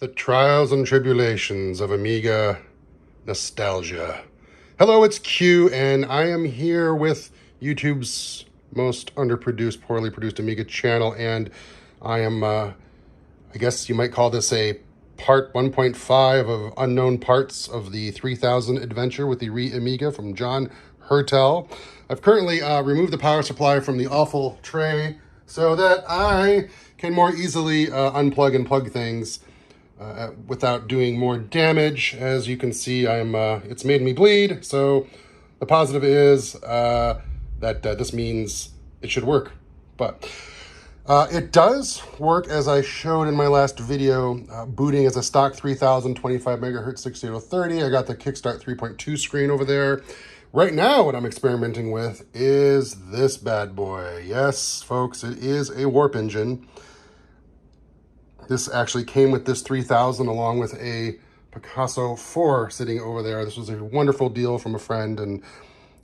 The trials and tribulations of Amiga nostalgia. Hello, it's Q, and I am here with YouTube's most underproduced, poorly produced Amiga channel, and I am, I guess you might call this a part 1.5 of unknown parts of the 3000 adventure with the Amiga from John Hertel. I've currently removed the power supply from the awful tray so that I can more easily unplug and plug things without doing more damage. As you can see, it's made me bleed, so the positive is that this means it should work. But it does work, as I showed in my last video, booting as a stock 3000 25 megahertz 6030. I got the Kickstart 3.2 screen over there. Right now, what I'm experimenting with is this bad boy. Yes, folks, it is a warp engine. This actually came with this 3000 along with a Picasso 4 sitting over there. This was a wonderful deal from a friend. And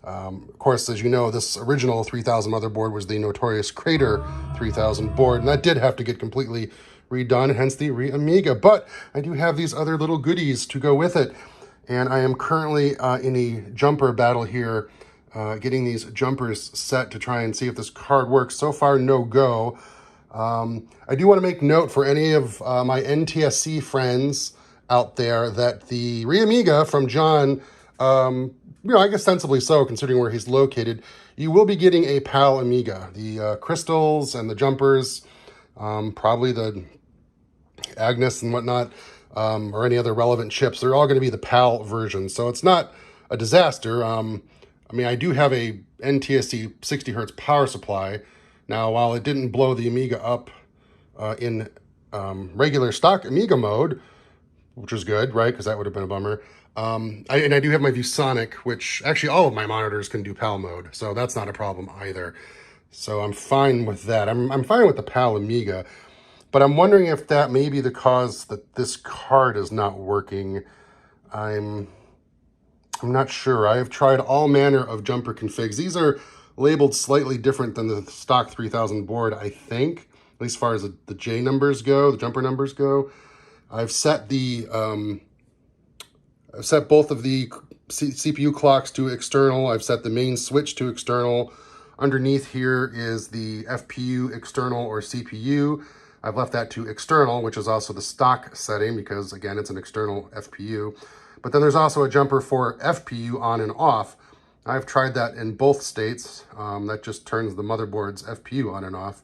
of course, as you know, this original 3000 motherboard was the notorious Crater 3000 board. And that did have to get completely redone, hence the Amiga. But I do have these other little goodies to go with it. And I am currently in a jumper battle here, getting these jumpers set to try and see if this card works. So far, no go. I do want to make note for any of my NTSC friends out there that the Amiga from John, I guess sensibly so, considering where he's located, you will be getting a PAL Amiga. The crystals and the jumpers, probably the Agnes and whatnot, or any other relevant chips, they're all going to be the PAL version. So it's not a disaster. I do have a NTSC 60 hertz power supply. Now, while it didn't blow the Amiga up in regular stock Amiga mode, which was good, right? Because that would have been a bummer. And I do have my ViewSonic, which actually all of my monitors can do PAL mode, so that's not a problem either. So I'm fine with that. I'm fine with the PAL Amiga, but I'm wondering if that may be the cause that this card is not working. I'm not sure. I have tried all manner of jumper configs. These are labeled slightly different than the stock 3000 board, I think, at least as far as the J numbers go, the jumper numbers go. I've set both of the CPU clocks to external. I've set the main switch to external. Underneath here is the FPU external or CPU. I've left that to external, which is also the stock setting because, again, it's an external FPU. But then there's also a jumper for FPU on and off. I've tried that in both states. That just turns the motherboard's FPU on and off.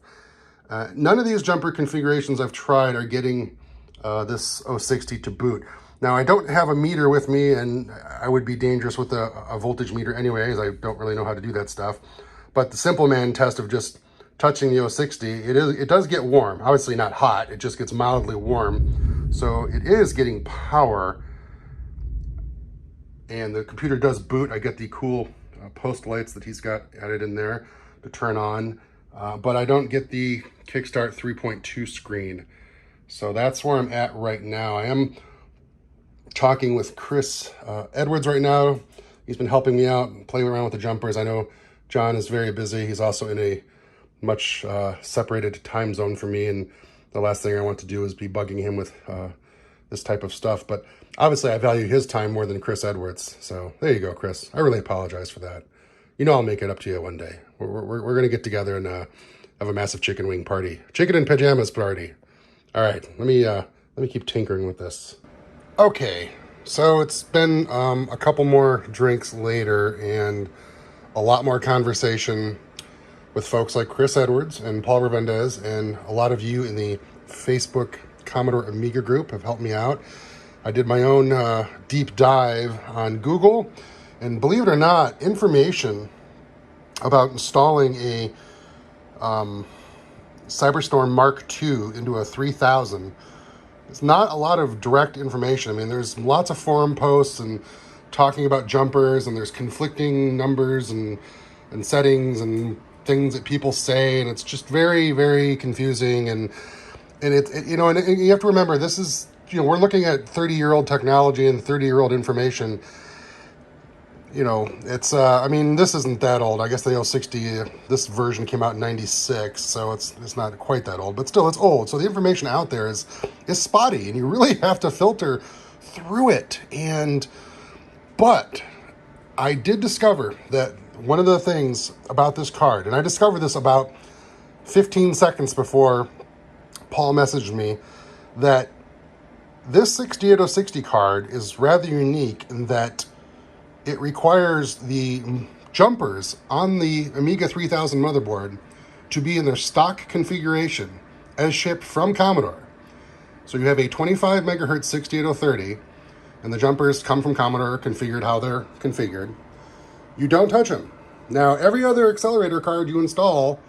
None of these jumper configurations I've tried are getting this 060 to boot. Now, I don't have a meter with me, and I would be dangerous with a voltage meter anyways. I don't really know how to do that stuff. But the simple man test of just touching the 060, it does get warm. Obviously not hot, it just gets mildly warm. So it is getting power. And the computer does boot. I get the cool post lights that he's got added in there to turn on. But I don't get the Kickstart 3.2 screen. So that's where I'm at right now. I am talking with Chris Edwards right now. He's been helping me out and playing around with the jumpers. I know John is very busy. He's also in a much separated time zone for me. And the last thing I want to do is be bugging him with this type of stuff. But obviously I value his time more than Chris Edwards. So there you go, Chris. I really apologize for that. You know I'll make it up to you one day. We're going to get together and have a massive chicken wing party. Chicken in pajamas party. All right, let me keep tinkering with this. Okay, so it's been a couple more drinks later and a lot more conversation with folks like Chris Edwards and Paul Rezendes, and a lot of you in the Facebook Commodore Amiga group have helped me out. I did my own deep dive on Google, and believe it or not, information about installing a Cyberstorm Mark II into a 3000. It's not a lot of direct information. I mean, there's lots of forum posts and talking about jumpers, and there's conflicting numbers and settings and things that people say, and it's just very, very confusing. And you have to remember, this is, we're looking at 30-year-old technology and 30-year-old information. you know, it's, I mean, this isn't that old. I guess the 060, this version came out in 96, so it's not quite that old, but still, it's old. So the information out there is spotty, and you really have to filter through it. But I did discover that one of the things about this card, and I discovered this about 15 seconds before Paul messaged me, that this 68060 card is rather unique in that it requires the jumpers on the Amiga 3000 motherboard to be in their stock configuration as shipped from Commodore. So you have a 25 megahertz 68030, and the jumpers come from Commodore, configured how they're configured. You don't touch them. Now, every other accelerator card you install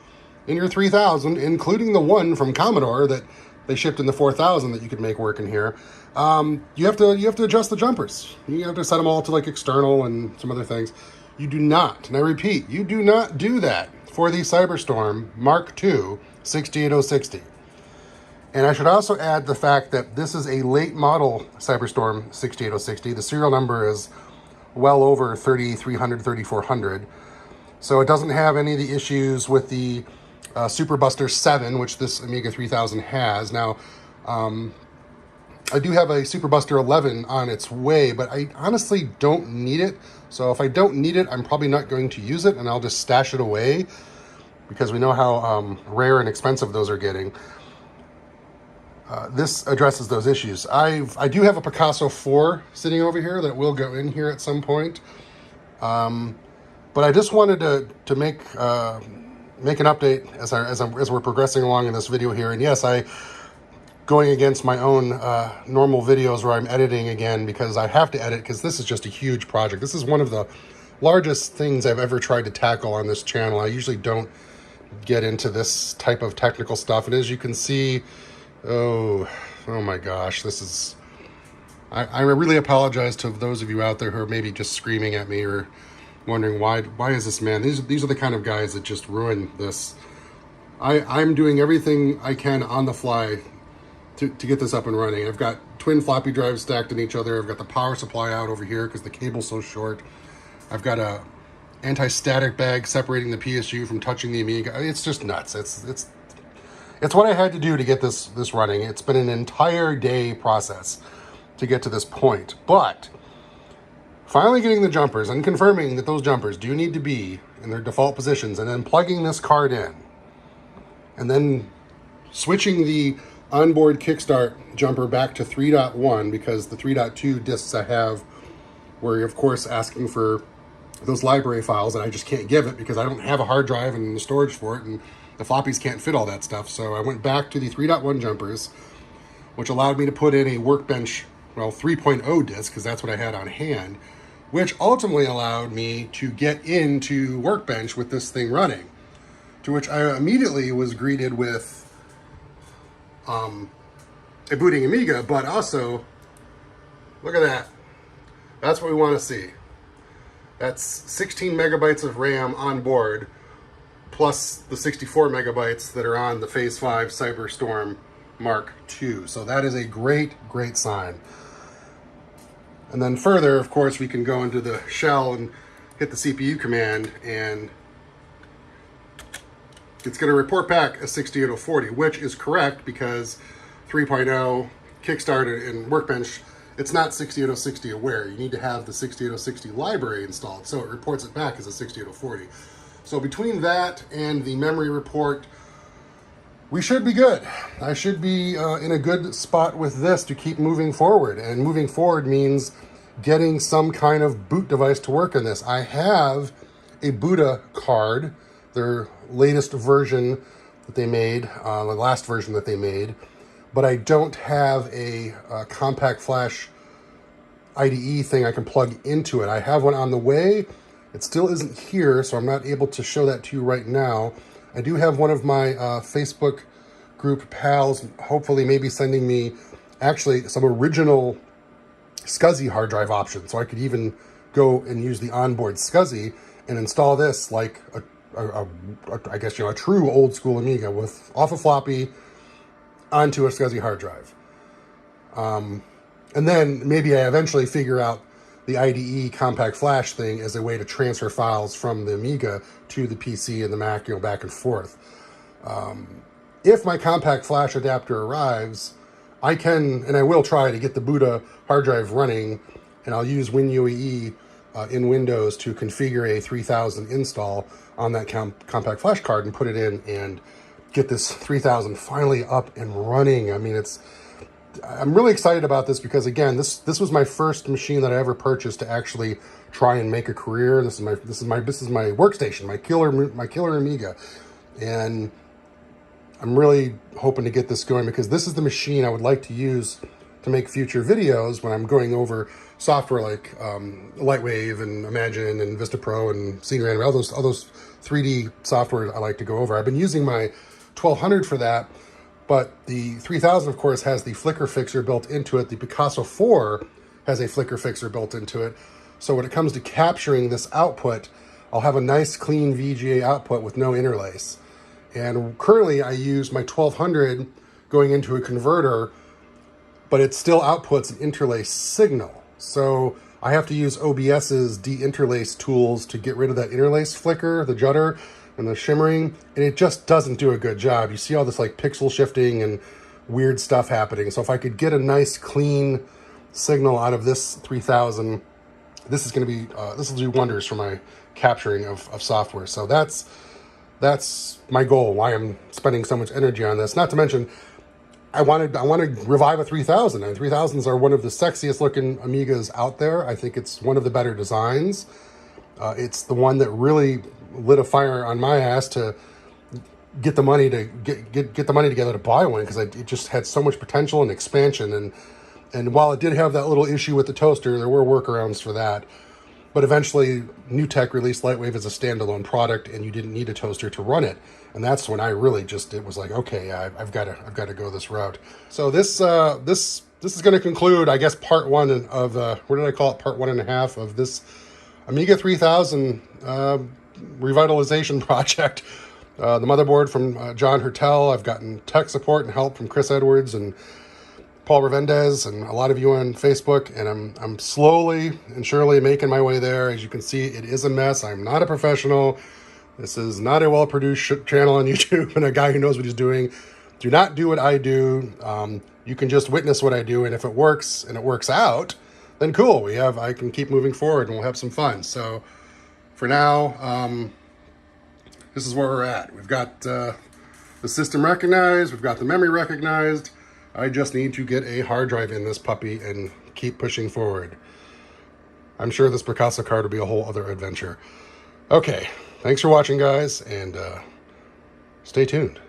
in your 3000, including the one from Commodore that they shipped in the 4000 that you could make work in here, you have to adjust the jumpers. You have to set them all to like external and some other things. You do not, and I repeat, you do not do that for the Cyberstorm Mark II 68060. And I should also add the fact that this is a late model Cyberstorm 68060. The serial number is well over 3300, 3400. So it doesn't have any of the issues with the Super Buster 7, which this Amiga 3000 has. Now, I do have a Super Buster 11 on its way, but I honestly don't need it. So if I don't need it, I'm probably not going to use it, and I'll just stash it away because we know how rare and expensive those are getting. This addresses those issues. I do have a Picasso 4 sitting over here that will go in here at some point. But I just wanted to make an update as we're progressing along in this video here. And yes, going against my own normal videos where I'm editing again because I have to edit because this is just a huge project. This is one of the largest things I've ever tried to tackle on this channel. I usually don't get into this type of technical stuff, and as you can see, oh my gosh, this is... I really apologize to those of you out there who are maybe just screaming at me or wondering why is this man? These are the kind of guys that just ruin this. I'm doing everything I can on the fly to get this up and running. I've got twin floppy drives stacked in each other. I've got the power supply out over here because the cable's so short. I've got a anti-static bag separating the PSU from touching the Amiga. It's just nuts. It's what I had to do to get this running. It's been an entire day process to get to this point. But finally getting the jumpers and confirming that those jumpers do need to be in their default positions, and then plugging this card in, and then switching the onboard kickstart jumper back to 3.1 because the 3.2 discs I have were, of course, asking for those library files, and I just can't give it because I don't have a hard drive and the storage for it, and the floppies can't fit all that stuff. So I went back to the 3.1 jumpers, which allowed me to put in a Workbench, well, 3.0 disc, because that's what I had on hand, which ultimately allowed me to get into Workbench with this thing running, to which I immediately was greeted with a booting Amiga, but also, look at that. That's what we want to see. That's 16 megabytes of RAM on board, plus the 64 megabytes that are on the Phase 5 Cyberstorm Mark II. So that is a great, great sign. And then further, of course, we can go into the shell and hit the CPU command, and it's going to report back a 68040, which is correct because 3.0 Kickstarter and Workbench, it's not 68060 aware. You need to have the 68060 library installed, so it reports it back as a 68040. So between that and the memory report, we should be good. I should be in a good spot with this to keep moving forward. And moving forward means getting some kind of boot device to work in this. I have a Buddha card, their latest version that they made, the last version that they made, but I don't have a compact flash IDE thing I can plug into it. I have one on the way. It still isn't here, so I'm not able to show that to you right now. I do have one of my Facebook group pals, hopefully maybe sending me actually some original SCSI hard drive options, so I could even go and use the onboard SCSI and install this like I guess, you know, a true old school Amiga with off a floppy onto a SCSI hard drive. And then maybe I eventually figure out the IDE compact flash thing as a way to transfer files from the Amiga to the PC and the Mac, back and forth. If my compact flash adapter arrives, I can, and I will try to get the Buddha hard drive running, and I'll use WinUAE in Windows to configure a 3000 install on that compact flash card and put it in and get this 3000 finally up and running. I mean, I'm really excited about this because, again, this was my first machine that I ever purchased to actually try and make a career. This is my workstation, my killer Amiga, and I'm really hoping to get this going because this is the machine I would like to use to make future videos when I'm going over software like Lightwave and Imagine and Vista Pro and Scene Render, all those 3D software I like to go over. I've been using my 1200 for that, but the 3000, of course, has the flicker fixer built into it. The Picasso 4 has a flicker fixer built into it. So when it comes to capturing this output, I'll have a nice clean VGA output with no interlace. And currently I use my 1200 going into a converter, but it still outputs an interlace signal. So I have to use OBS's deinterlace tools to get rid of that interlace flicker, the judder, and the shimmering, and it just doesn't do a good job. You see all this like pixel shifting and weird stuff happening. So if I could get a nice clean signal out of this 3000, this is going to be, this will do wonders for my capturing of software. So that's my goal, why I'm spending so much energy on this. Not to mention, I want to revive a 3000, and 3000s are one of the sexiest looking Amigas out there. I think it's one of the better designs. It's the one that really lit a fire on my ass to get the money to get the money together to buy one, because it just had so much potential and expansion. And while it did have that little issue with the toaster, there were workarounds for that. But eventually, New Tech released Lightwave as a standalone product, and you didn't need a toaster to run it. And that's when I really it was like, okay, I've got to go this route. So this is going to conclude, I guess, part one of what did I call it? Part 1.5 of this Amiga 3000 revitalization project. The motherboard from John Hertel. I've gotten tech support and help from Chris Edwards and Paul Rezendes and a lot of you on Facebook, and I'm slowly and surely making my way there. As you can see, it is a mess. I'm not a professional. This is not a well-produced channel on YouTube and a guy who knows what he's doing. Do not do what I do. You can just witness what I do, and if it works and it works out, then cool. I can keep moving forward and we'll have some fun. So for now, this is where we're at. We've got the system recognized. We've got the memory recognized. I just need to get a hard drive in this puppy and keep pushing forward. I'm sure this Picasso card will be a whole other adventure. Okay, thanks for watching, guys, and stay tuned.